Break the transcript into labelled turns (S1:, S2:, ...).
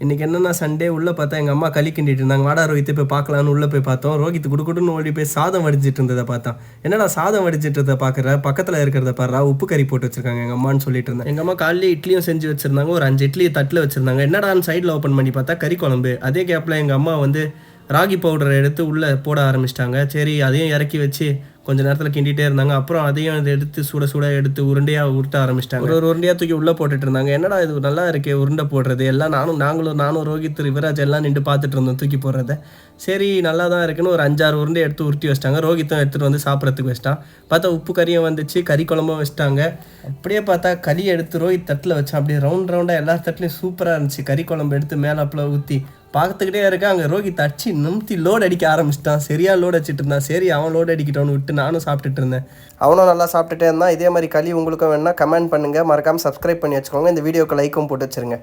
S1: இன்றைக்கி என்னென்னா சண்டே உள்ளே பார்த்தா எங்கள் அம்மா களி கிண்டிட்டு இருந்தாங்க. வாடா ரோஹித்தை போய் பார்க்கலான்னு உள்ளே போய் பார்த்தோம். ரோஹித் குடுக்குடுன்னு ஓடி போய் சாதம் வடிச்சிட்டு இருந்ததை பார்த்தோம். என்னடா சாதம் வடிச்சிட்டு இருந்ததை பார்க்குற, பக்கத்தில் இருக்கிறத பாரு, உப்பு கறி போட்டு வச்சிருக்காங்க எங்கள் அம்மான்னு சொல்லிட்டு இருந்தேன். எங்கள் அம்மா காலையில் இட்லியும் செஞ்சு வச்சுருந்தாங்க. ஒரு 5 இட்லியை தட்டில் வச்சுருந்தாங்க. என்னடான்னு சைடில் ஓப்பன் பண்ணி பார்த்தா கறி குழம்பு. அதே கேப்பில் எங்கள் அம்மா வந்து ராகி பவுடரை எடுத்து உள்ளே போட ஆரம்பிச்சிட்டாங்க. சரி அதையும் இறக்கி வச்சு கொஞ்சம் நேரத்தில் கிண்டிகிட்டே இருந்தாங்க. அப்புறம் அதையும் அதை எடுத்து சுட சுட எடுத்து உருண்டையாக உருட்ட ஆரம்பிச்சிட்டாங்க. ஒரு உருண்டையாக தூக்கி உள்ளே போட்டுட்டு இருந்தாங்க. என்னடா இது நல்லா இருக்கே உருண்டை போடுறது, எல்லாம் நானும் ரோஹித் யுவராஜ் எல்லாம் நின்று பார்த்துட்டு இருந்தோம் தூக்கி போடுறத. சரி நல்லா தான் இருக்குன்னு ஒரு 5-6 உருண்டை எடுத்து உருட்டி வச்சிட்டாங்க. ரோஹித்தும் எடுத்துகிட்டு வந்து சாப்பிட்றதுக்கு வச்சிட்டான். பார்த்தா உப்பு கறியும் வந்துச்சு, கறி குழம்பும் வச்சிட்டாங்க. அப்படியே பார்த்தா கறி எடுத்து ரோஹித் தட்டில் வச்சான். அப்படியே ரவுண்டாக எல்லா தட்டிலையும் சூப்பராக இருந்துச்சு. கறி குழம்பு எடுத்து மேலே அப்பளம் ஊற்றி பார்த்துக்கிட்டே இருக்கா. அங்கே ரோஹித் அடிச்சு நிமித்தி லோடு அடிக்க ஆரம்பிச்சிட்டான். சரியாக லோடு அடிச்சிட்டு இருந்தான். சரி அவன் லோடு அடிக்கிட்டோன்னு விட்டு நானும் சாப்பிட்டுட்டு இருந்தேன். அவனும் நல்லா சாப்பிட்டுட்டே இருந்தான். இதே மாதிரி களி உங்களுக்கும் வேணுன்னா கமெண்ட் பண்ணுங்கள். மறக்காமல் சப்ஸ்கிரைப் பண்ணி வச்சுக்கோங்க. இந்த வீடியோக்கு லைக்கும் போட்டு வச்சுருங்க.